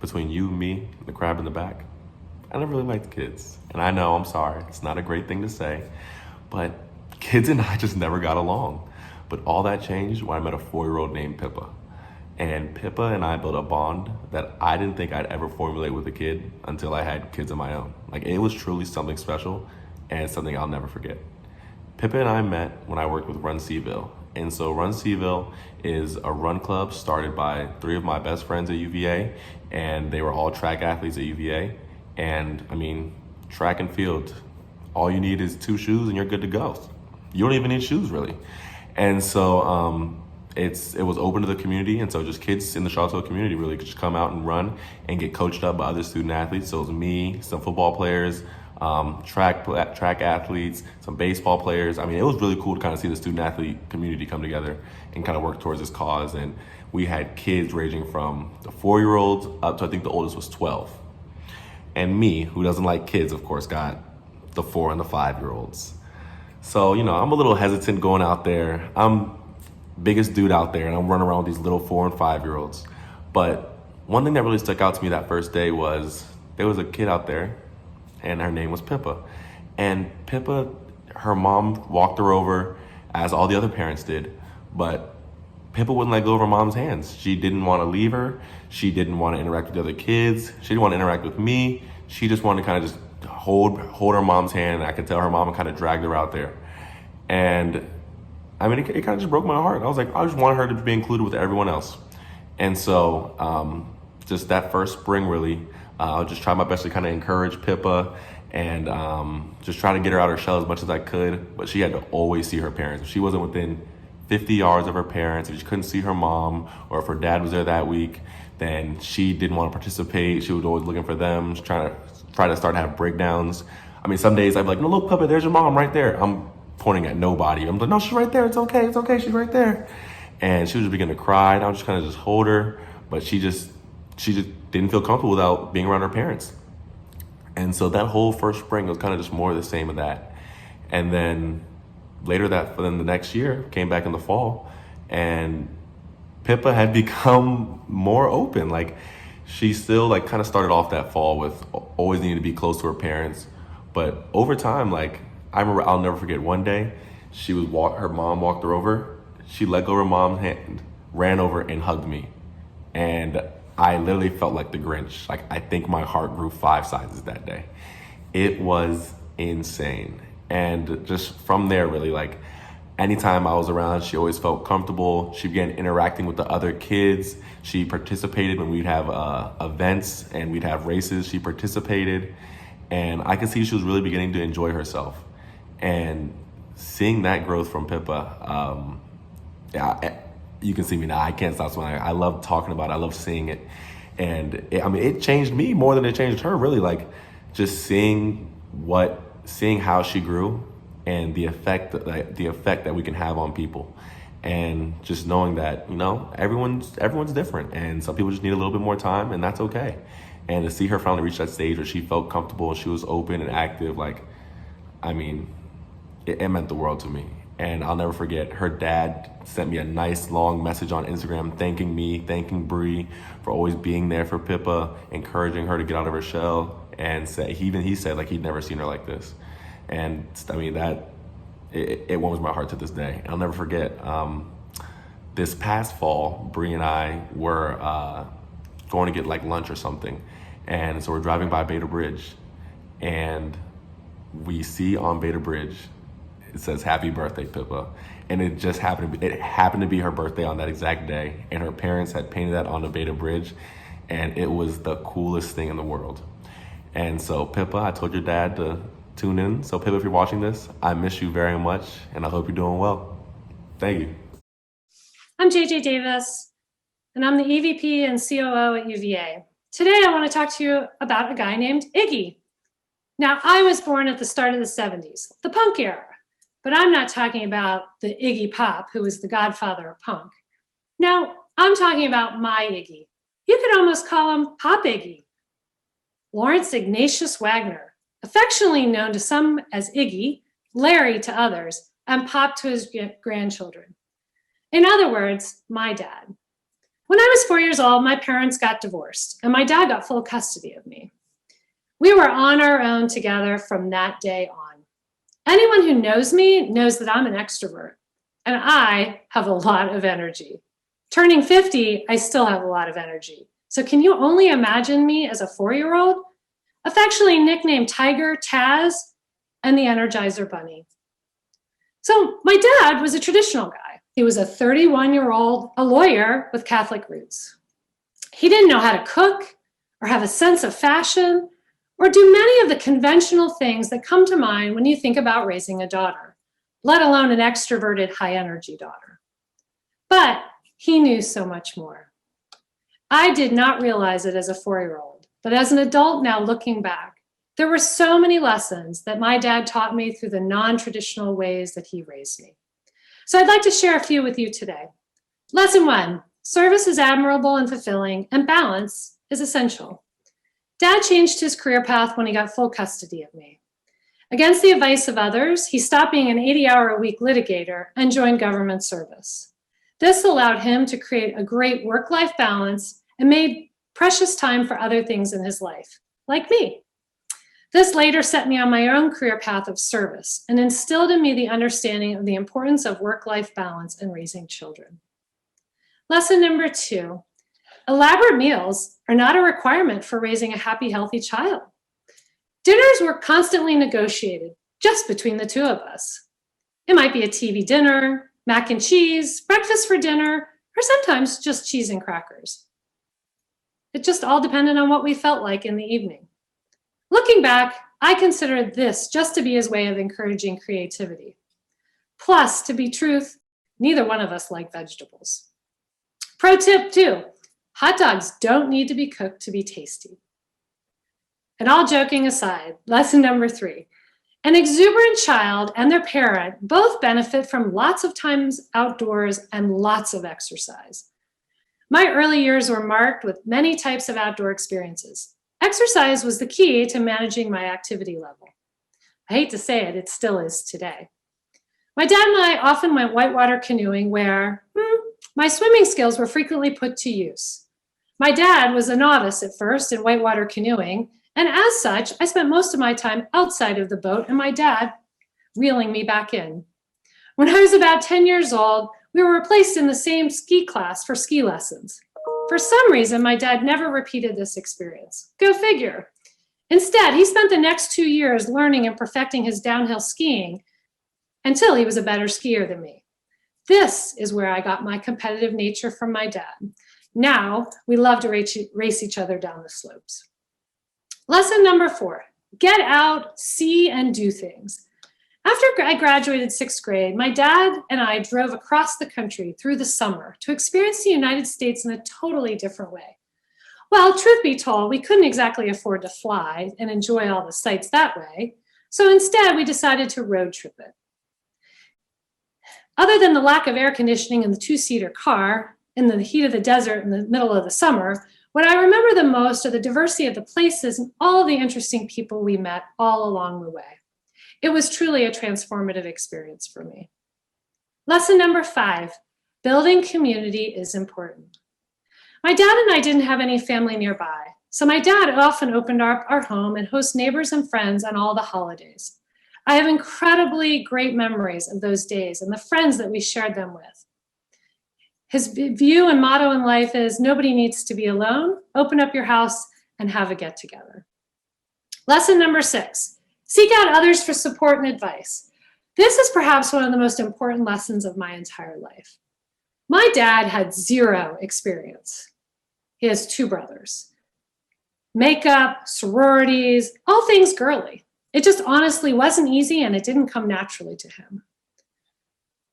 between you, me, and the crab in the back, I never really liked kids. And I know, I'm sorry, it's not a great thing to say, but kids and I just never got along. But all that changed when I met a 4-year-old named Pippa. And Pippa and I built a bond that I didn't think I'd ever formulate with a kid until I had kids of my own. Like, it was truly something special and something I'll never forget. Pippa and I met when I worked with Run Seville. And so Run Seville is a run club started by 3 of my best friends at UVA, and they were all track athletes at UVA. And I mean, track and field, all you need is 2 shoes and you're good to go. You don't even need shoes really. And so it was open to the community, and so just kids in the Charlottesville community really could just come out and run and get coached up by other student athletes. So it was me, some football players, track athletes, some baseball players. I mean, it was really cool to kind of see the student athlete community come together and kind of work towards this cause. And we had kids ranging from the 4-year-olds up to, I think the oldest was 12. And me, who doesn't like kids, of course, got the 4 and the 5-year-olds. So, you know, I'm a little hesitant going out there. I'm biggest dude out there, and I'm running around with these little 4 and 5-year-olds. But one thing that really stuck out to me that first day was there was a kid out there, and her name was Pippa. And Pippa, her mom walked her over, as all the other parents did, but Pippa wouldn't let go of her mom's hands. She didn't want to leave her. She didn't want to interact with the other kids. She didn't want to interact with me. She just wanted to kind of just hold her mom's hand, and I could tell her mom kind of dragged her out there. And I mean, it kind of just broke my heart. I was like, I just wanted her to be included with everyone else. And so just that first spring, really, I'll just try my best to kind of encourage Pippa and just try to get her out of her shell as much as I could. But she had to always see her parents. If she wasn't within 50 yards of her parents, if she couldn't see her mom, or if her dad was there that week, then she didn't want to participate. She was always looking for them, try to start to have breakdowns. I mean, some days I'd be like, no, look, Pippa, there's your mom right there. I'm pointing at nobody. I'm like, no, she's right there. It's okay, she's right there. And she was just beginning to cry, and I was just kind of just hold her, but she just didn't feel comfortable without being around her parents. And so that whole first spring was kind of just more of the same of that. And then the next year, came back in the fall, and Pippa had become more open. Like, she still like kind of started off that fall with always needing to be close to her parents. But over time, like, I remember, I'll never forget one day, her mom walked her over, she let go of her mom's hand, ran over and hugged me. And I literally felt like the Grinch. Like, I think my heart grew 5 sizes that day. It was insane. And just from there, really, like, anytime I was around, she always felt comfortable. She began interacting with the other kids. She participated when we'd have events and we'd have races. She participated. And I could see she was really beginning to enjoy herself. And seeing that growth from Pippa, you can see me now. I can't stop smiling. I love talking about it. I love seeing it. And it changed me more than it changed her, really. Like, just seeing how she grew and the effect that we can have on people. And just knowing that, you know, everyone's different, and some people just need a little bit more time, and that's okay. And to see her finally reach that stage where she felt comfortable, she was open and active, like, I mean, it meant the world to me. And I'll never forget, her dad sent me a nice long message on Instagram thanking Bree for always being there for Pippa, encouraging her to get out of her shell, and he said like he'd never seen her like this. And I mean, it warms my heart to this day. And I'll never forget, this past fall, Bree and I were going to get like lunch or something. And so we're driving by Beta Bridge, and we see on Beta Bridge, it says, "Happy birthday, Pippa." And it happened to be her birthday on that exact day. And her parents had painted that on the Beta Bridge. And it was the coolest thing in the world. And so, Pippa, I told your dad to tune in. So, Pippa, if you're watching this, I miss you very much. And I hope you're doing well. Thank you. I'm JJ Davis, and I'm the EVP and COO at UVA. Today, I want to talk to you about a guy named Iggy. Now, I was born at the start of the 70s, the punk era. But I'm not talking about the Iggy Pop, who was the godfather of punk. No, I'm talking about my Iggy. You could almost call him Pop Iggy. Lawrence Ignatius Wagner, affectionately known to some as Iggy, Larry to others, and Pop to his grandchildren. In other words, my dad. When I was 4 years old, my parents got divorced and my dad got full custody of me. We were on our own together from that day on. Anyone who knows me knows that I'm an extrovert and I have a lot of energy. Turning 50, I still have a lot of energy. So can you only imagine me as a 4-year-old? Affectionately nicknamed Tiger, Taz, and the Energizer Bunny. So my dad was a traditional guy. He was a 31-year-old, a lawyer with Catholic roots. He didn't know how to cook or have a sense of fashion or do many of the conventional things that come to mind when you think about raising a daughter, let alone an extroverted, high-energy daughter. But he knew so much more. I did not realize it as a 4-year-old, but as an adult now looking back, there were so many lessons that my dad taught me through the non-traditional ways that he raised me. So I'd like to share a few with you today. Lesson 1, service is admirable and fulfilling, and balance is essential. Dad changed his career path when he got full custody of me. Against the advice of others, he stopped being an 80-hour-a-week litigator and joined government service. This allowed him to create a great work-life balance and made precious time for other things in his life, like me. This later set me on my own career path of service and instilled in me the understanding of the importance of work-life balance and raising children. Lesson number 2, elaborate meals are not a requirement for raising a happy, healthy child. Dinners were constantly negotiated just between the two of us. It might be a TV dinner, mac and cheese, breakfast for dinner, or sometimes just cheese and crackers. It just all depended on what we felt like in the evening. Looking back, I consider this just to be his way of encouraging creativity. Plus, to be truth, neither one of us like vegetables. Pro tip 2, hot dogs don't need to be cooked to be tasty. And all joking aside, lesson number 3, an exuberant child and their parent both benefit from lots of times outdoors and lots of exercise. My early years were marked with many types of outdoor experiences. Exercise was the key to managing my activity level. I hate to say it, it still is today. My dad and I often went whitewater canoeing where my swimming skills were frequently put to use. My dad was a novice at first in whitewater canoeing, and as such, I spent most of my time outside of the boat and my dad reeling me back in. When I was about 10 years old, we were placed in the same ski class for ski lessons. For some reason, my dad never repeated this experience. Go figure. Instead, he spent the next 2 years learning and perfecting his downhill skiing until he was a better skier than me. This is where I got my competitive nature from my dad. Now, we love to race each other down the slopes. Lesson number 4, get out, see, and do things. After I graduated 6th grade, my dad and I drove across the country through the summer to experience the United States in a totally different way. Well, truth be told, we couldn't exactly afford to fly and enjoy all the sights that way, so instead we decided to road trip it. Other than the lack of air conditioning in the 2-seater car, in the heat of the desert in the middle of the summer, what I remember the most are the diversity of the places and all the interesting people we met all along the way. It was truly a transformative experience for me. Lesson number 5, building community is important. My dad and I didn't have any family nearby, so my dad often opened up our home and host neighbors and friends on all the holidays. I have incredibly great memories of those days and the friends that we shared them with. His view and motto in life is nobody needs to be alone, open up your house and have a get together. Lesson number 6, seek out others for support and advice. This is perhaps one of the most important lessons of my entire life. My dad had 0 experience. He has 2 brothers. Makeup, sororities, all things girly. It just honestly wasn't easy and it didn't come naturally to him.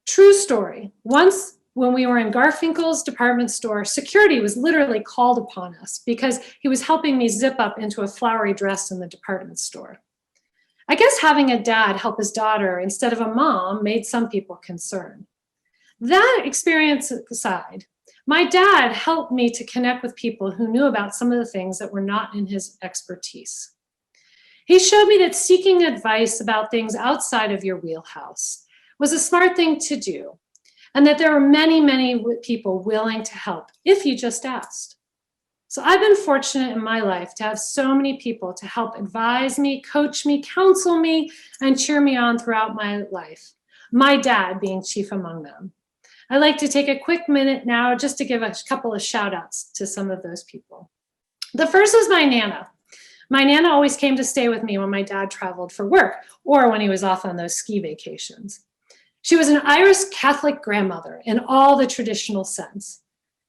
True story. Once when we were in Garfinkel's department store, security was literally called upon us because he was helping me zip up into a flowery dress in the department store. I guess having a dad help his daughter instead of a mom made some people concerned. That experience aside, my dad helped me to connect with people who knew about some of the things that were not in his expertise. He showed me that seeking advice about things outside of your wheelhouse was a smart thing to do. and that there were many, many people willing to help if you just asked. So I've been fortunate in my life to have so many people to help advise me, coach me, counsel me, and cheer me on throughout my life, my dad being chief among them. I'd like to take a quick minute now just to give a couple of shout outs to some of those people. The first is my Nana. My Nana always came to stay with me when my dad traveled for work or when he was off on those ski vacations. She was an Irish Catholic grandmother in all the traditional sense.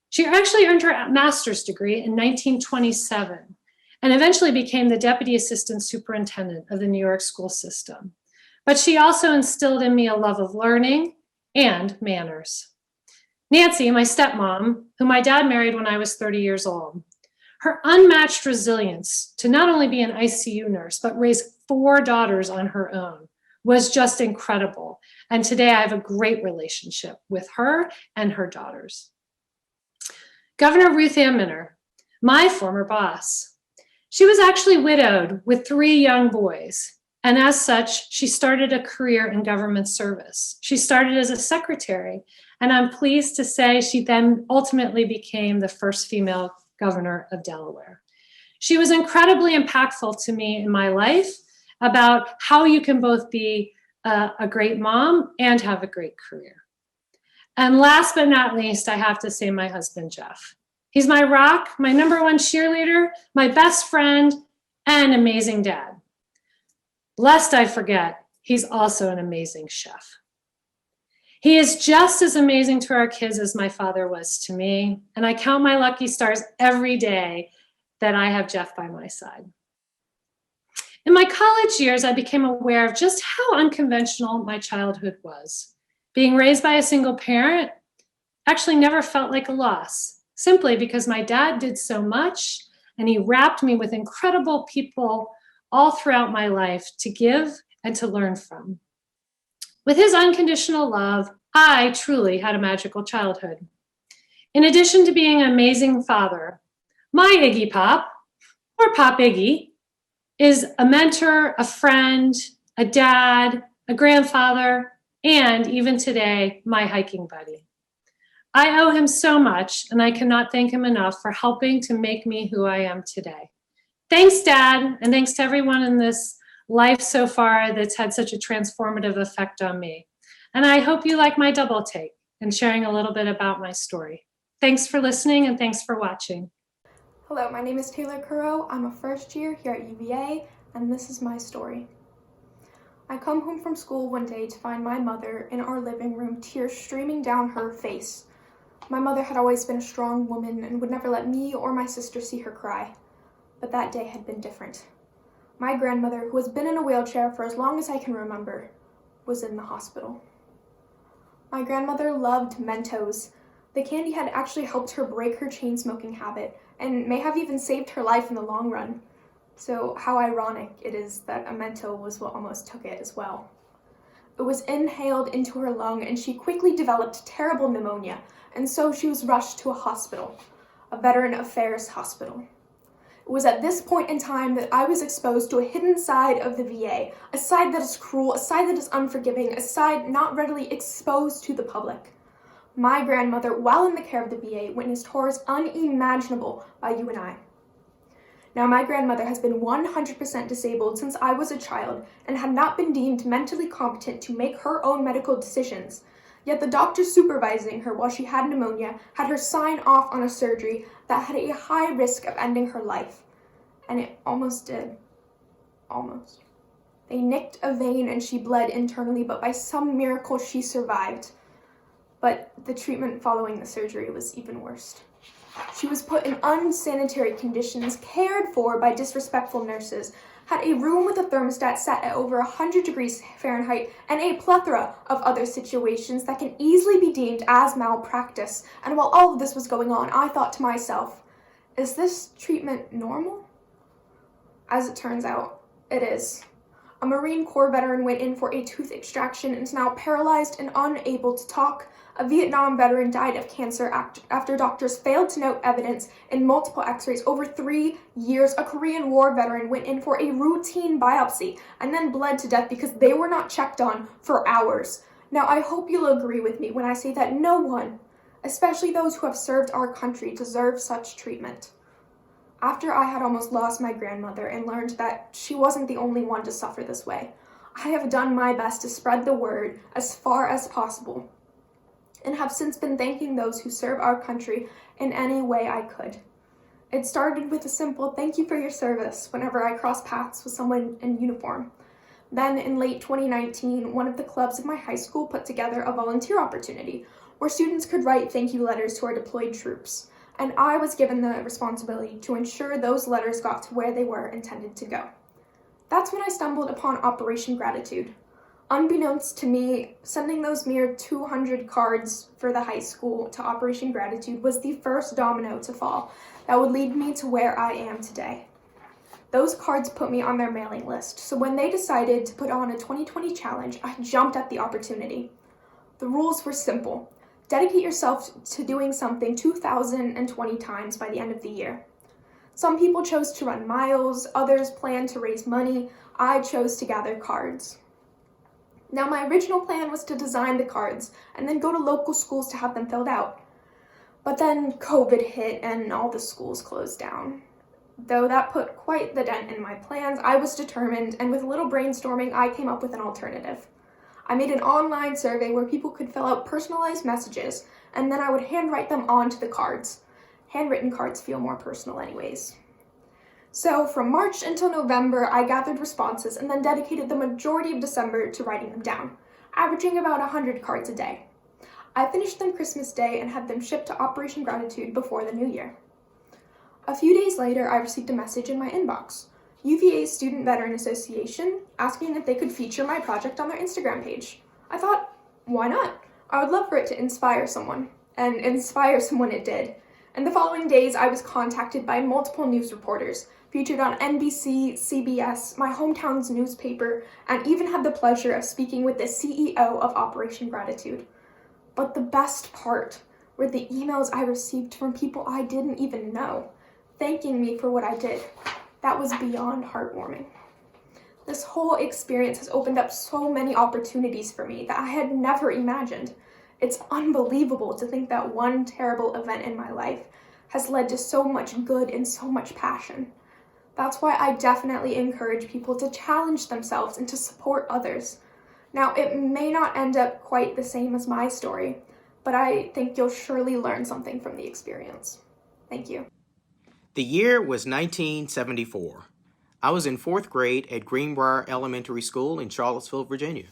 She actually earned her master's degree in 1927 and eventually became the deputy assistant superintendent of the New York school system. But she also instilled in me a love of learning and manners. Nancy, my stepmom, who my dad married when I was 30 years old, her unmatched resilience to not only be an ICU nurse, but raise 4 daughters on her own was just incredible. And today I have a great relationship with her and her daughters. Governor Ruth Ann Minner, my former boss. She was actually widowed with 3 young boys. And as such, she started a career in government service. She started as a secretary. And I'm pleased to say she then ultimately became the first female governor of Delaware. She was incredibly impactful to me in my life about how you can both be a great mom and have a great career. And last but not least, I have to say my husband, Jeff. He's my rock, my #1 cheerleader, my best friend, and amazing dad. Lest I forget, he's also an amazing chef. He is just as amazing to our kids as my father was to me, and I count my lucky stars every day that I have Jeff by my side. In my college years, I became aware of just how unconventional my childhood was. Being raised by a single parent actually never felt like a loss, simply because my dad did so much and he wrapped me with incredible people all throughout my life to give and to learn from. With his unconditional love, I truly had a magical childhood. In addition to being an amazing father, my Iggy Pop, or Pop Iggy, is a mentor, a friend, a dad, a grandfather, and even today, my hiking buddy. I owe him so much, and I cannot thank him enough for helping to make me who I am today. Thanks, Dad, and thanks to everyone in this life so far that's had such a transformative effect on me. And I hope you like my double take and sharing a little bit about my story. Thanks for listening and thanks for watching. Hello, my name is Taylor Currow. I'm a first year here at UVA, and this is my story. I come home from school one day to find my mother in our living room, tears streaming down her face. My mother had always been a strong woman and would never let me or my sister see her cry. But that day had been different. My grandmother, who has been in a wheelchair for as long as I can remember, was in the hospital. My grandmother loved Mentos. The candy had actually helped her break her chain-smoking habit and may have even saved her life in the long run. So how ironic it is that a Mento was what almost took it as well. It was inhaled into her lung and she quickly developed terrible pneumonia, and so she was rushed to a hospital, a Veteran Affairs hospital. It was at this point in time that I was exposed to a hidden side of the VA, a side that is cruel, a side that is unforgiving, a side not readily exposed to the public. My grandmother, while in the care of the VA, witnessed horrors unimaginable by you and I. Now, my grandmother has been 100% disabled since I was a child and had not been deemed mentally competent to make her own medical decisions. Yet the doctor supervising her while she had pneumonia had her sign off on a surgery that had a high risk of ending her life. And it almost did. Almost. They nicked a vein and she bled internally, but by some miracle she survived. But the treatment following the surgery was even worse. She was put in unsanitary conditions, cared for by disrespectful nurses, had a room with a thermostat set at over 100 degrees Fahrenheit, and a plethora of other situations that can easily be deemed as malpractice. And while all of this was going on, I thought to myself, is this treatment normal? As it turns out, it is. A Marine Corps veteran went in for a tooth extraction and is now paralyzed and unable to talk. A Vietnam veteran died of cancer after doctors failed to note evidence in multiple x-rays over 3 years. A Korean War veteran went in for a routine biopsy and then bled to death because they were not checked on for hours. Now, I hope you'll agree with me when I say that no one, especially those who have served our country, deserve such treatment. After I had almost lost my grandmother and learned that she wasn't the only one to suffer this way, I have done my best to spread the word as far as possible, and have since been thanking those who serve our country in any way I could. It started with a simple thank you for your service whenever I crossed paths with someone in uniform. Then in late 2019, one of the clubs of my high school put together a volunteer opportunity where students could write thank you letters to our deployed troops, and I was given the responsibility to ensure those letters got to where they were intended to go. That's when I stumbled upon Operation Gratitude. Unbeknownst to me, sending those mere 200 cards for the high school to Operation Gratitude was the first domino to fall that would lead me to where I am today. Those cards put me on their mailing list, so when they decided to put on a 2020 challenge, I jumped at the opportunity. The rules were simple. Dedicate yourself to doing something 2,020 times by the end of the year. Some people chose to run miles, others planned to raise money. I chose to gather cards. Now, my original plan was to design the cards and then go to local schools to have them filled out. But then COVID hit and all the schools closed down. Though that put quite the dent in my plans, I was determined, and with a little brainstorming, I came up with an alternative. I made an online survey where people could fill out personalized messages, and then I would handwrite them onto the cards. Handwritten cards feel more personal anyways. So from March until November, I gathered responses and then dedicated the majority of December to writing them down, averaging about 100 cards a day. I finished them Christmas Day and had them shipped to Operation Gratitude before the New Year. A few days later, I received a message in my inbox. UVA's Student Veteran Association asking if they could feature my project on their Instagram page. I thought, why not? I would love for it to inspire someone. And inspire someone it did. In the following days, I was contacted by multiple news reporters, featured on NBC, CBS, my hometown's newspaper, and even had the pleasure of speaking with the CEO of Operation Gratitude. But the best part were the emails I received from people I didn't even know, thanking me for what I did. That was beyond heartwarming. This whole experience has opened up so many opportunities for me that I had never imagined. It's unbelievable to think that one terrible event in my life has led to so much good and so much passion. That's why I definitely encourage people to challenge themselves and to support others. Now, it may not end up quite the same as my story, but I think you'll surely learn something from the experience. Thank you. The year was 1974. I was in 4th grade at Greenbrier Elementary School in Charlottesville, Virginia.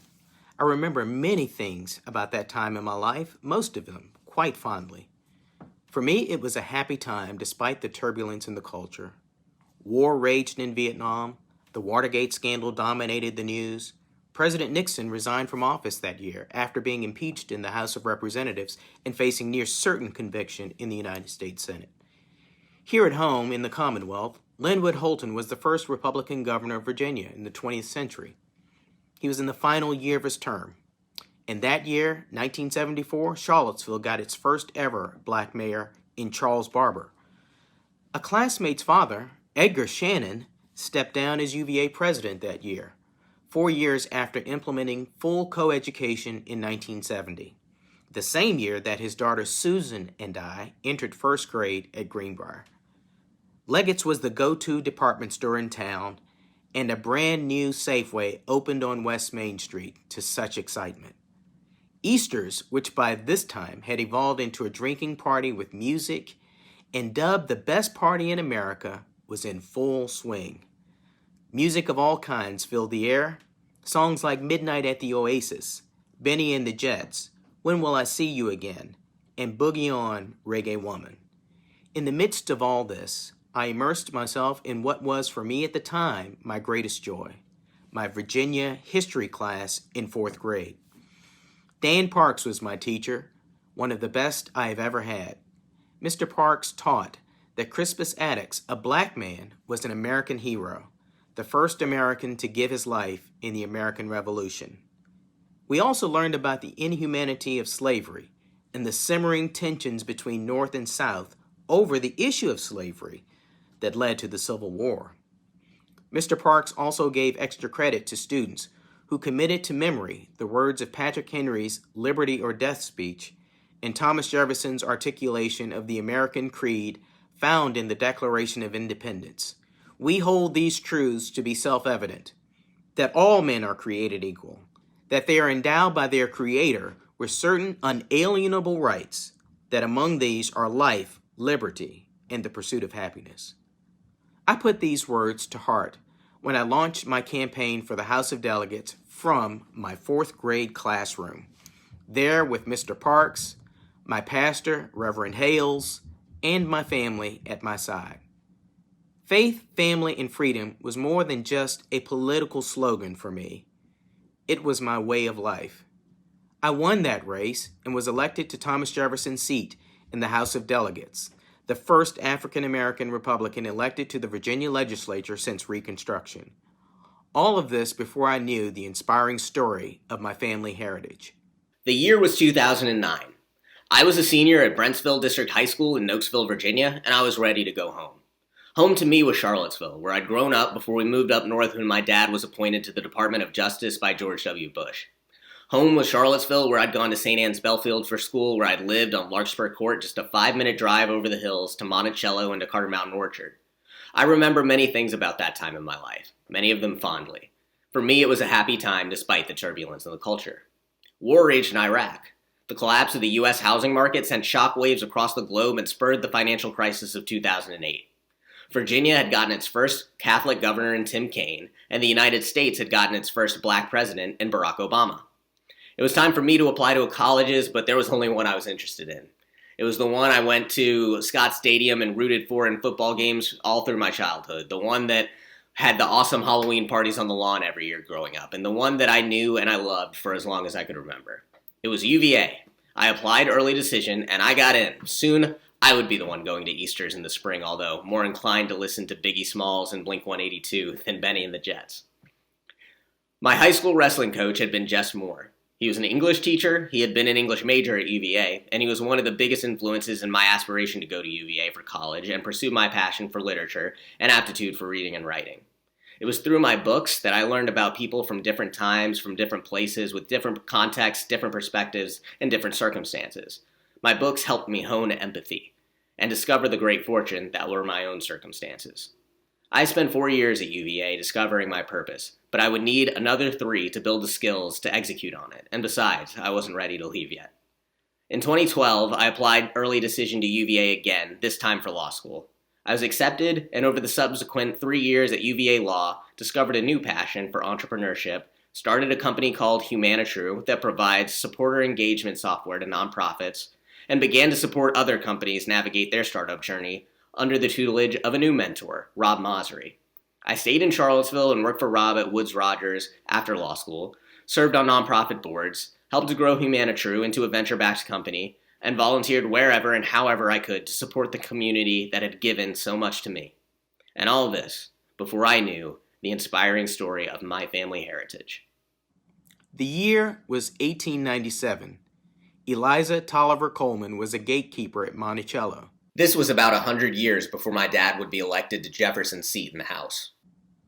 I remember many things about that time in my life, most of them quite fondly. For me, it was a happy time despite the turbulence in the culture. War raged in Vietnam. The Watergate scandal dominated the news. President Nixon resigned from office that year after being impeached in the House of Representatives and facing near certain conviction in the United States Senate. Here at home in the Commonwealth, Linwood Holton was the first Republican governor of Virginia in the 20th century. He was in the final year of his term. In that year, 1974, Charlottesville got its first ever black mayor in Charles Barber. A classmate's father, Edgar Shannon, stepped down as UVA president that year, 4 years after implementing full co-education in 1970, the same year that his daughter Susan and I entered 1st grade at Greenbrier. Leggett's was the go-to department store in town, and a brand new Safeway opened on West Main Street to such excitement. Easter's, which by this time had evolved into a drinking party with music and dubbed the best party in America, was in full swing. Music of all kinds filled the air. Songs like Midnight at the Oasis, Benny and the Jets, When Will I See You Again, and Boogie On, Reggae Woman. In the midst of all this, I immersed myself in what was for me at the time my greatest joy, my Virginia history class in 4th grade. Dan Parks was my teacher, one of the best I have ever had. Mr. Parks taught that Crispus Attucks, a black man, was an American hero, the first American to give his life in the American Revolution. We also learned about the inhumanity of slavery and the simmering tensions between North and South over the issue of slavery that led to the Civil War. Mr. Parks also gave extra credit to students who committed to memory the words of Patrick Henry's liberty or death speech and Thomas Jefferson's articulation of the American creed found in the Declaration of Independence. We hold these truths to be self-evident, that all men are created equal, that they are endowed by their Creator with certain unalienable rights, that among these are life, liberty, and the pursuit of happiness. I put these words to heart when I launched my campaign for the House of Delegates from my fourth grade classroom, there with Mr. Parks, my pastor, Reverend Hales, and my family at my side. Faith, family, and freedom was more than just a political slogan for me. It was my way of life. I won that race and was elected to Thomas Jefferson's seat in the House of Delegates, the first African-American Republican elected to the Virginia legislature since Reconstruction. All of this before I knew the inspiring story of my family heritage. The year was 2009. I was a senior at Brentsville District High School in Nokesville, Virginia, and I was ready to go home. Home to me was Charlottesville, where I'd grown up before we moved up north when my dad was appointed to the Department of Justice by George W. Bush. Home was Charlottesville, where I'd gone to St. Anne's Belfield for school, where I'd lived on Larkspur Court, just a 5-minute drive over the hills to Monticello and to Carter Mountain Orchard. I remember many things about that time in my life, many of them fondly. For me, it was a happy time despite the turbulence in the culture. War raged in Iraq. The collapse of the U.S. housing market sent shockwaves across the globe and spurred the financial crisis of 2008. Virginia had gotten its first Catholic governor in Tim Kaine, and the United States had gotten its first black president in Barack Obama. It was time for me to apply to colleges, but there was only one I was interested in. It was the one I went to Scott Stadium and rooted for in football games all through my childhood, the one that had the awesome Halloween parties on the lawn every year growing up, and the one that I knew and I loved for as long as I could remember. It was UVA. I applied early decision, and I got in. Soon, I would be the one going to Easters in the spring, although more inclined to listen to Biggie Smalls and Blink-182 than Benny and the Jets. My high school wrestling coach had been Jess Moore. He was an English teacher, he had been an English major at UVA, and he was one of the biggest influences in my aspiration to go to UVA for college and pursue my passion for literature and aptitude for reading and writing. It was through my books that I learned about people from different times, from different places, with different contexts, different perspectives, and different circumstances. My books helped me hone empathy and discover the great fortune that were my own circumstances. I spent 4 years at UVA discovering my purpose, but I would need another 3 to build the skills to execute on it, and besides, I wasn't ready to leave yet. In 2012, I applied early decision to UVA again, this time for law school. I was accepted, and over the subsequent 3 years at UVA Law, discovered a new passion for entrepreneurship, started a company called Humanitru that provides supporter engagement software to nonprofits, and began to support other companies navigate their startup journey under the tutelage of a new mentor, Rob Mosry. I stayed in Charlottesville and worked for Rob at Woods Rogers after law school, served on nonprofit boards, helped to grow Humanitru into a venture-backed company, and volunteered wherever and however I could to support the community that had given so much to me. And all of this before I knew the inspiring story of my family heritage. The year was 1897. Eliza Tolliver Coleman was a gatekeeper at Monticello. This was about 100 years before my dad would be elected to Jefferson's seat in the House.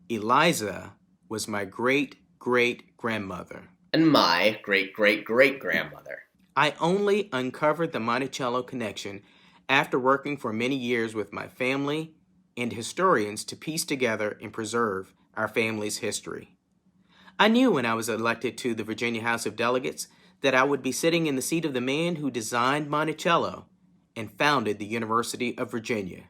Eliza was my great-great-grandmother. And my great-great-great-grandmother. I only uncovered the Monticello connection after working for many years with my family and historians to piece together and preserve our family's history. I knew when I was elected to the Virginia House of Delegates that I would be sitting in the seat of the man who designed Monticello and founded the University of Virginia.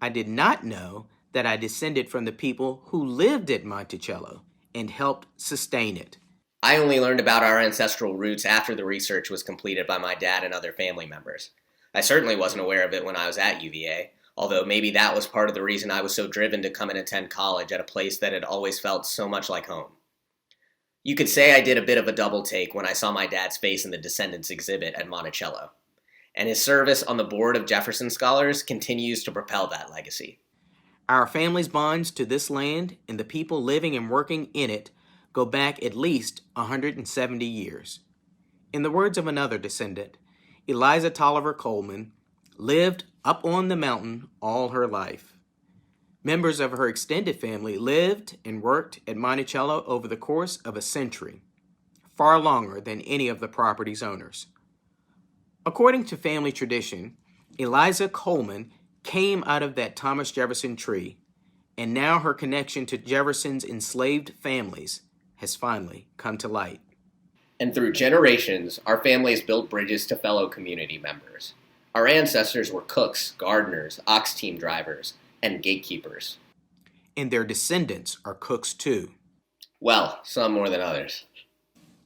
I did not know that I descended from the people who lived at Monticello and helped sustain it. I only learned about our ancestral roots after the research was completed by my dad and other family members. I certainly wasn't aware of it when I was at UVA, although maybe that was part of the reason I was so driven to come and attend college at a place that had always felt so much like home. You could say I did a bit of a double take when I saw my dad's face in the Descendants exhibit at Monticello, and his service on the board of Jefferson Scholars continues to propel that legacy. Our family's bonds to this land and the people living and working in it go back at least 170 years. In the words of another descendant, Eliza Tolliver Coleman lived up on the mountain all her life. Members of her extended family lived and worked at Monticello over the course of a century, far longer than any of the property's owners. According to family tradition, Eliza Coleman came out of that Thomas Jefferson tree, and now her connection to Jefferson's enslaved families has finally come to light. And through generations, our families built bridges to fellow community members. Our ancestors were cooks, gardeners, ox team drivers, and gatekeepers. And their descendants are cooks too. Well, some more than others.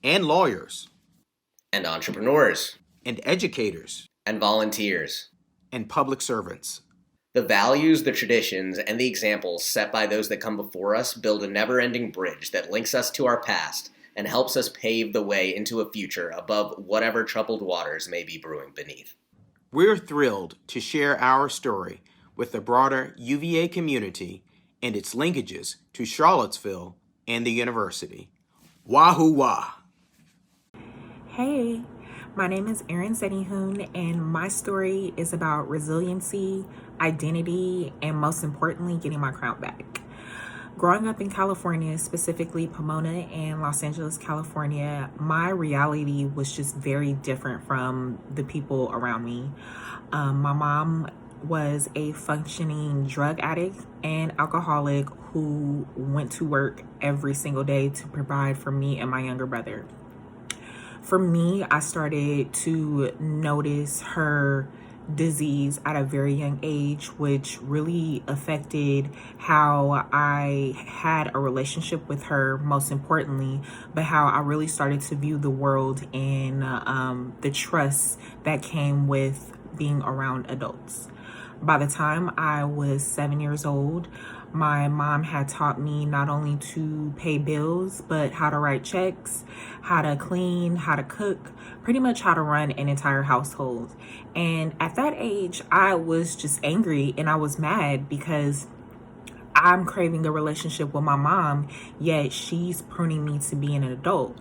And lawyers. And entrepreneurs. And educators. And volunteers. And public servants. The values, the traditions, and the examples set by those that come before us build a never-ending bridge that links us to our past and helps us pave the way into a future above whatever troubled waters may be brewing beneath. We're thrilled to share our story with the broader UVA community and its linkages to Charlottesville and the university. Wahoo wah! Hey, my name is Erin Zenihoon, and my story is about resiliency, identity, and most importantly, getting my crown back. Growing up in California, specifically Pomona and Los Angeles, California, my reality was just very different from the people around me. My mom was a functioning drug addict and alcoholic who went to work every single day to provide for me and my younger brother. For me, I started to notice her disease at a very young age, which really affected how I had a relationship with her, most importantly, but how I really started to view the world and the trust that came with being around adults. By the time I was 7 years old, my mom had taught me not only to pay bills, but how to write checks, how to clean, how to cook, pretty much how to run an entire household. And at that age, I was just angry and I was mad because I'm craving a relationship with my mom, yet she's pruning me to be an adult.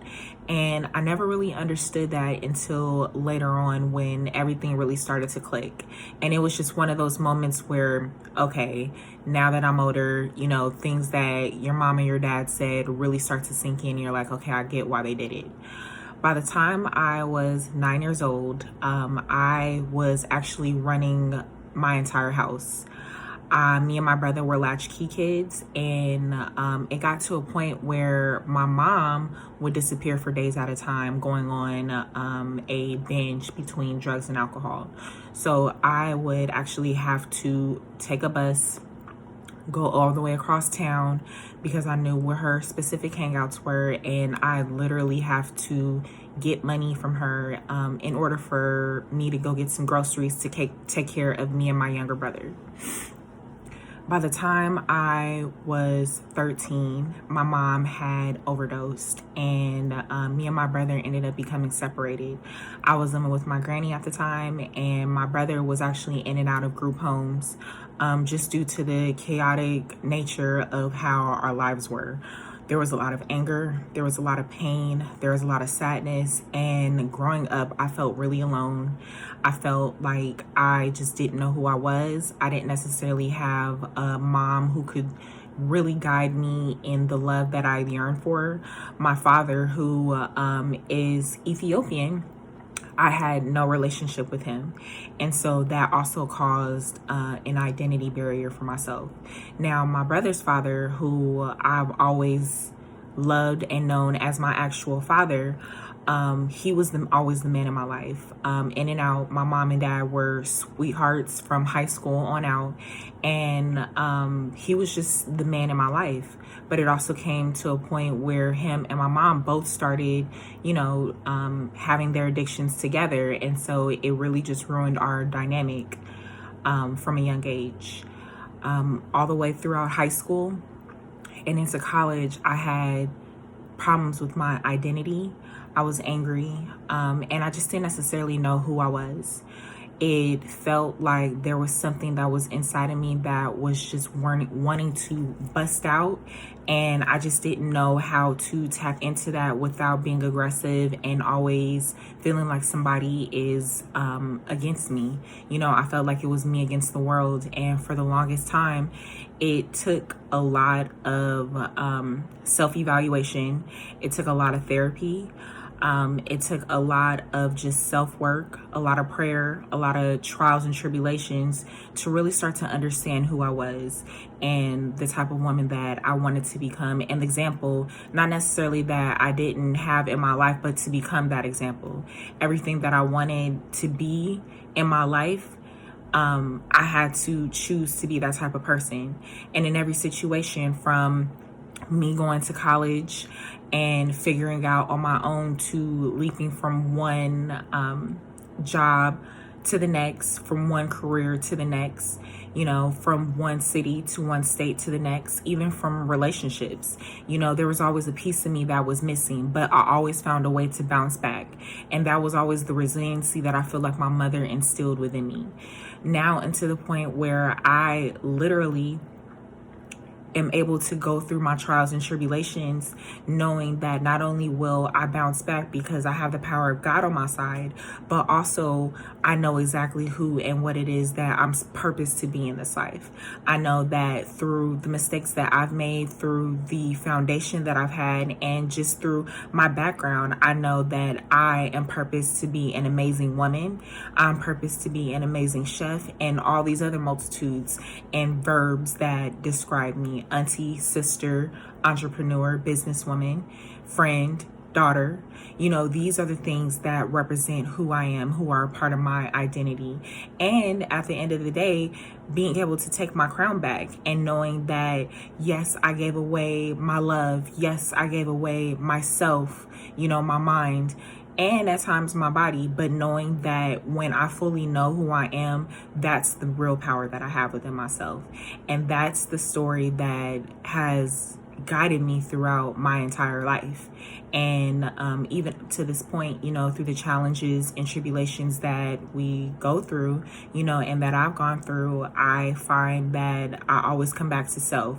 And I never really understood that until later on when everything really started to click. And it was just one of those moments where, okay, now that I'm older, you know, things that your mom and your dad said really start to sink in. You're like, okay, I get why they did it. By the time I was 9 years old, I was actually running my entire house. Me and my brother were latchkey kids, and it got to a point where my mom would disappear for days at a time, going on a binge between drugs and alcohol. So I would actually have to take a bus, go all the way across town because I knew where her specific hangouts were, and I literally have to get money from her in order for me to go get some groceries to take care of me and my younger brother. By the time I was 13, my mom had overdosed, and me and my brother ended up becoming separated. I was living with my granny at the time, and my brother was actually in and out of group homes just due to the chaotic nature of how our lives were. There was a lot of anger, there was a lot of pain, there was a lot of sadness, and growing up, I felt really alone. I felt like I just didn't know who I was. I didn't necessarily have a mom who could really guide me in the love that I yearned for. My father, who is Ethiopian, I had no relationship with him. And so that also caused an identity barrier for myself. Now, my brother's father, who I've always loved and known as my actual father, he was always the man in my life. In and out, my mom and dad were sweethearts from high school on out. And he was just the man in my life. But it also came to a point where him and my mom both started, having their addictions together. And so it really just ruined our dynamic from a young age. All the way throughout high school and into college, I had problems with my identity. I was angry, and I just didn't necessarily know who I was. it felt like there was something that was inside of me that was just wanting to bust out. And I just didn't know how to tap into that without being aggressive and always feeling like somebody is against me. You know, I felt like it was me against the world. And for the longest time, it took a lot of self-evaluation. It took a lot of therapy. It took a lot of just self-work, a lot of prayer, a lot of trials and tribulations to really start to understand who I was and the type of woman that I wanted to become. And the example, not necessarily that I didn't have in my life, but to become that example. Everything that I wanted to be in my life, I had to choose to be that type of person. And in every situation, from me going to college and figuring out on my own to leaping from one job to the next, from one career to the next, you know, from one city to one state to the next, even from relationships. You know, there was always a piece of me that was missing, but I always found a way to bounce back. And that was always the resiliency that I feel like my mother instilled within me. Now, and to the point where I literally am able to go through my trials and tribulations knowing that not only will I bounce back because I have the power of God on my side, but also I know exactly who and what it is that I'm purposed to be in this life. I know that through the mistakes that I've made, through the foundation that I've had, and just through my background, I know that I am purposed to be an amazing woman. I'm purposed to be an amazing chef, and all these other multitudes and verbs that describe me: auntie, sister, entrepreneur, businesswoman, friend, daughter. You know, these are the things that represent who I am, who are a part of my identity. And at the end of the day, being able to take my crown back and knowing that, yes, I gave away my love. Yes, I gave away myself, you know, my mind, and at times my body, but knowing that when I fully know who I am, that's the real power that I have within myself. And that's the story that has guided me throughout my entire life. And even to this point, you know, through the challenges and tribulations that we go through, you know, and that I've gone through, I find that I always come back to self.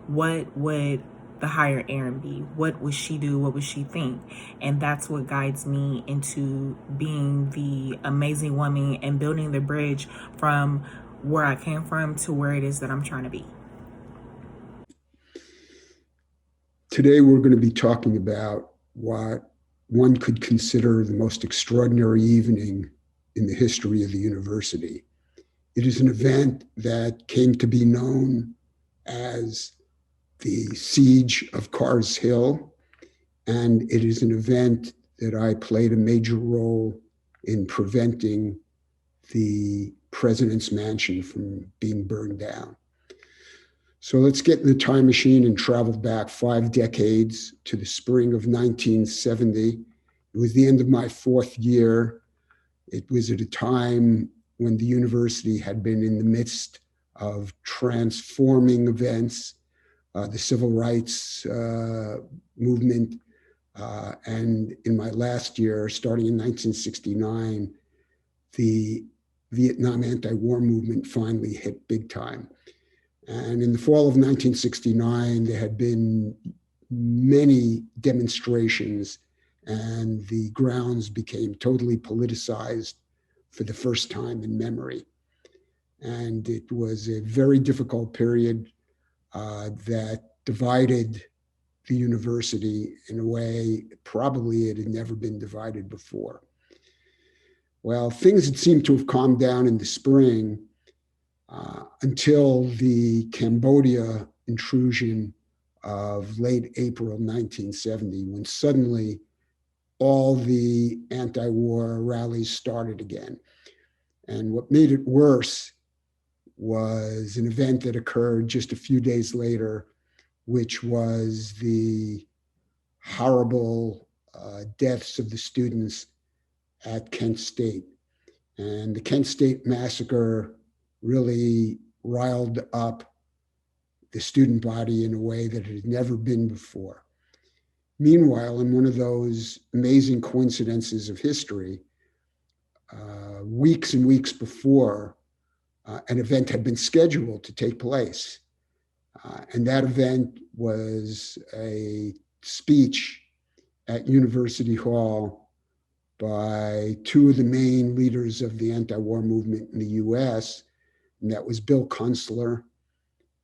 What would the higher Erin be? What would she do? What would she think? And that's what guides me into being the amazing woman and building the bridge from where I came from to where it is that I'm trying to be. Today, we're going to be talking about what one could consider the most extraordinary evening in the history of the university. It is an event that came to be known as the Siege of Carr's Hill, and it is an event that I played a major role in preventing the president's mansion from being burned down. So let's get in the time machine and travel back 5 decades to the spring of 1970. It was the end of my 4th year. It was at a time when the university had been in the midst of transforming events, the civil rights movement, and in my last year, starting in 1969, the Vietnam anti-war movement finally hit big time. And in the fall of 1969, there had been many demonstrations, and the grounds became totally politicized for the first time in memory. And it was a very difficult period that divided the university in a way probably it had never been divided before. Well, things had seemed to have calmed down in the spring until the Cambodia intrusion of late April 1970, when suddenly all the anti-war rallies started again. And what made it worse was an event that occurred just a few days later, which was the horrible deaths of the students at Kent State. And the Kent State massacre really riled up the student body in a way that it had never been before. Meanwhile, in one of those amazing coincidences of history, weeks and weeks before, an event had been scheduled to take place. And that event was a speech at University Hall by two of the main leaders of the anti-war movement in the US, and that was Bill Kunstler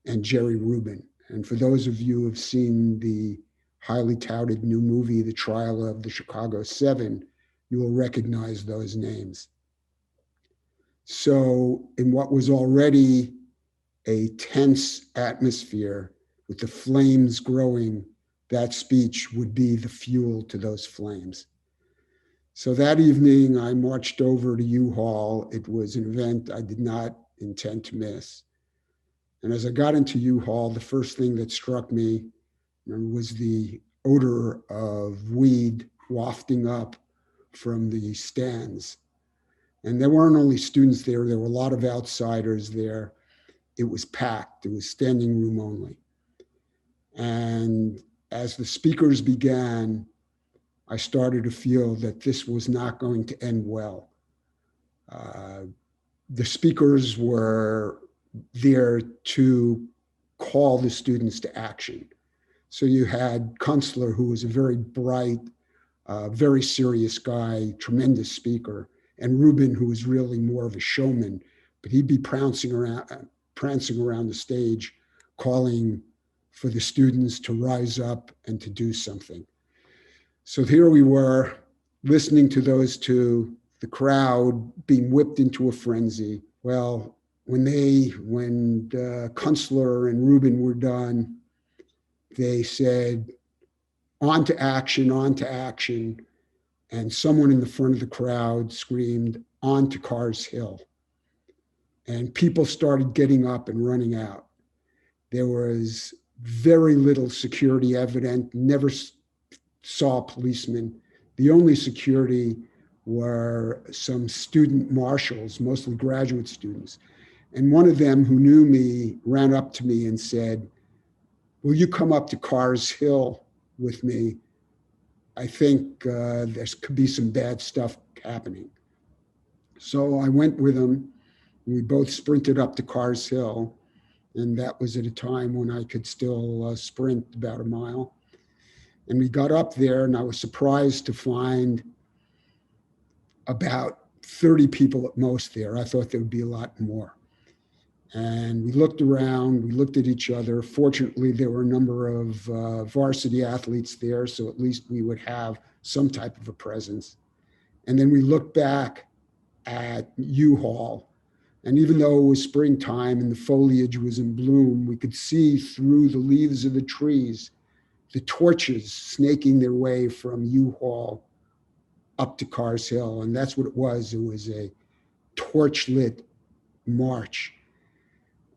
and Jerry Rubin. And for those of you who have seen the highly touted new movie, The Trial of the Chicago Seven, you will recognize those names. So in what was already a tense atmosphere with the flames growing, that speech would be the fuel to those flames. So that evening I marched over to U-Haul. It was an event I did not intend to miss. And as I got into U-Haul, the first thing that struck me was the odor of weed wafting up from the stands. And there weren't only students there were a lot of outsiders there. It was packed. It was standing room only. And as the speakers began, I started to feel that this was not going to end well. The speakers were there to call the students to action. So you had Kunstler, who was a very bright, very serious guy, tremendous speaker, and Rubin, who was really more of a showman, but he'd be prancing around the stage, calling for the students to rise up and to do something. So here we were, listening to those two, the crowd being whipped into a frenzy. Well, when Kunstler and Rubin were done, they said, on to action, on to action. And someone in the front of the crowd screamed, on to Carr's Hill. And people started getting up and running out. There was very little security evident, never saw policemen. The only security were some student marshals, mostly graduate students. And one of them who knew me ran up to me and said, will you come up to Carr's Hill with me? I think there could be some bad stuff happening. So I went with him. We both sprinted up to Carr's Hill. And that was at a time when I could still sprint about a mile. And we got up there, and I was surprised to find about 30 people at most there. I thought there would be a lot more. And we looked around, we looked at each other. Fortunately, there were a number of varsity athletes there, so at least we would have some type of a presence. And then we looked back at U-Haul. And even though it was springtime and the foliage was in bloom, we could see through the leaves of the trees the torches snaking their way from U-Haul up to Carr's Hill. And that's what it was. It was a torch-lit march.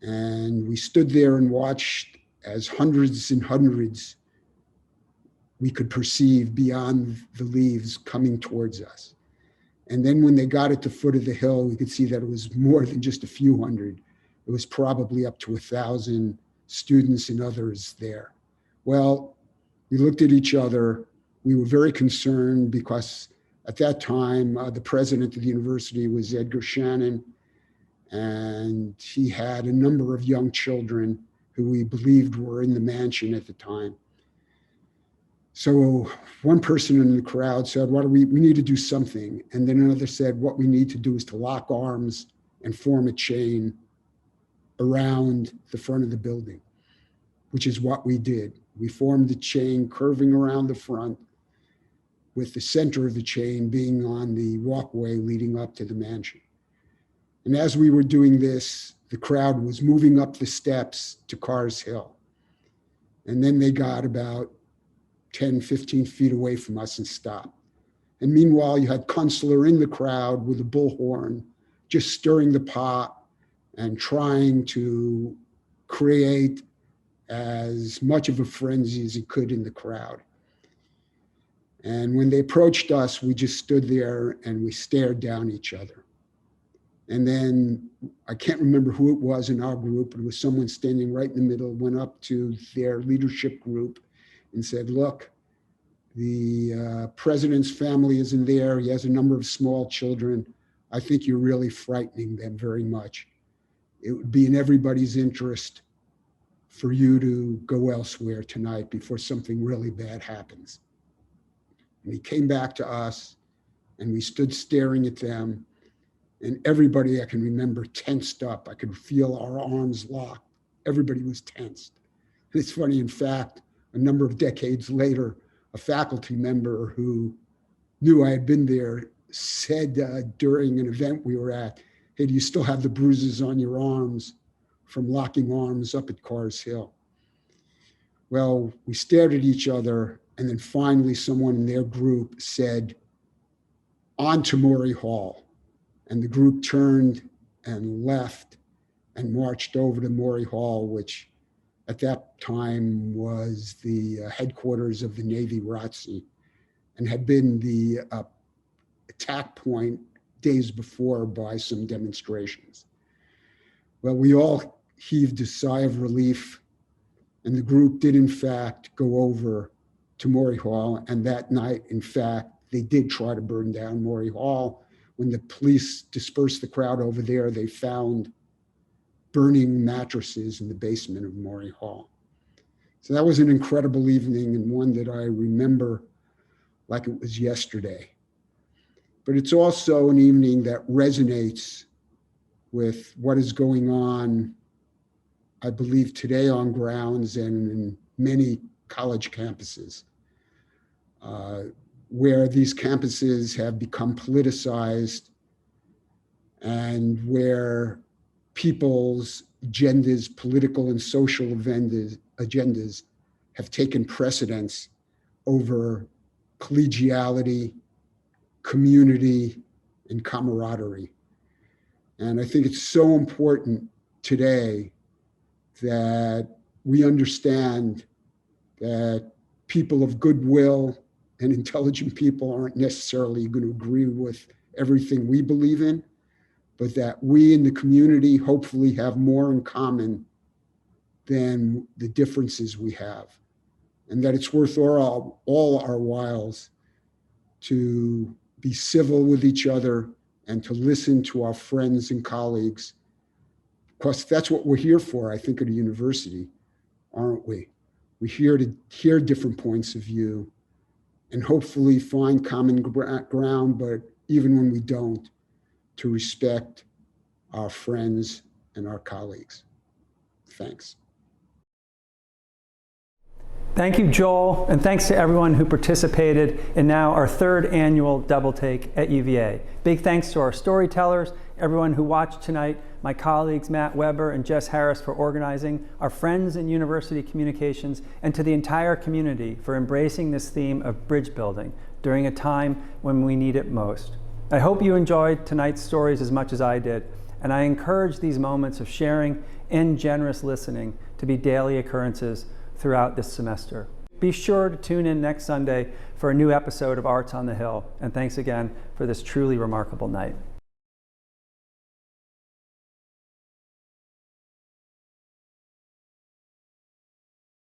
And we stood there and watched as hundreds and hundreds we could perceive beyond the leaves coming towards us. And then when they got at the foot of the hill, we could see that it was more than just a few hundred. It was probably up to 1,000 students and others there. Well, we looked at each other. We were very concerned because at that time, the president of the university was Edgar Shannon, and he had a number of young children who we believed were in the mansion at the time. So one person in the crowd said, we need to do something. And then another said, what we need to do is to lock arms and form a chain around the front of the building, which is what we did. We formed a chain curving around the front, with the center of the chain being on the walkway leading up to the mansion. And as we were doing this, the crowd was moving up the steps to Carr's Hill. And then they got about 10, 15 feet away from us and stopped. And meanwhile, you had Kunstler in the crowd with a bullhorn, just stirring the pot and trying to create as much of a frenzy as he could in the crowd. And when they approached us, we just stood there and we stared down each other. And then I can't remember who it was in our group, but it was someone standing right in the middle, went up to their leadership group and said, look, the president's family is in there. He has a number of small children. I think you're really frightening them very much. It would be in everybody's interest for you to go elsewhere tonight before something really bad happens. And he came back to us, and we stood staring at them, and everybody I can remember tensed up. I could feel our arms locked. Everybody was tensed. And it's funny, in fact, a number of decades later, a faculty member who knew I had been there said during an event we were at, "Hey, do you still have the bruises on your arms from locking arms up at Carr's Hill?" Well, we stared at each other, and then finally someone in their group said, "On to Maury Hall." And the group turned and left and marched over to Maury Hall, which at that time was the headquarters of the Navy ROTC and had been the attack point days before by some demonstrations. Well, we all heaved a sigh of relief, and the group did in fact go over to Maury Hall. And that night, in fact, they did try to burn down Maury Hall. When the police dispersed the crowd over there, they found burning mattresses in the basement of Maury Hall. So that was an incredible evening, and one that I remember like it was yesterday. But it's also an evening that resonates with what is going on, I believe, today on grounds and in many college campuses, where these campuses have become politicized and where people's agendas, political and social agendas, have taken precedence over collegiality, community, and camaraderie. And I think it's so important today that we understand that people of goodwill and intelligent people aren't necessarily going to agree with everything we believe in, but that we in the community hopefully have more in common than the differences we have. And that it's worth all our whiles to be civil with each other and to listen to our friends and colleagues, because that's what we're here for, I think, at a university, aren't we? We're here to hear different points of view and hopefully find common ground, but even when we don't, to respect our friends and our colleagues. Thanks. Thank you, Joel, and thanks to everyone who participated in now our third annual Double Take at UVA. Big thanks to our storytellers, everyone who watched tonight, my colleagues Matt Weber and Jess Harris for organizing, our friends in university communications, and to the entire community for embracing this theme of bridge building during a time when we need it most. I hope you enjoyed tonight's stories as much as I did, and I encourage these moments of sharing and generous listening to be daily occurrences throughout this semester. Be sure to tune in next Sunday for a new episode of Arts on the Hill, and thanks again for this truly remarkable night.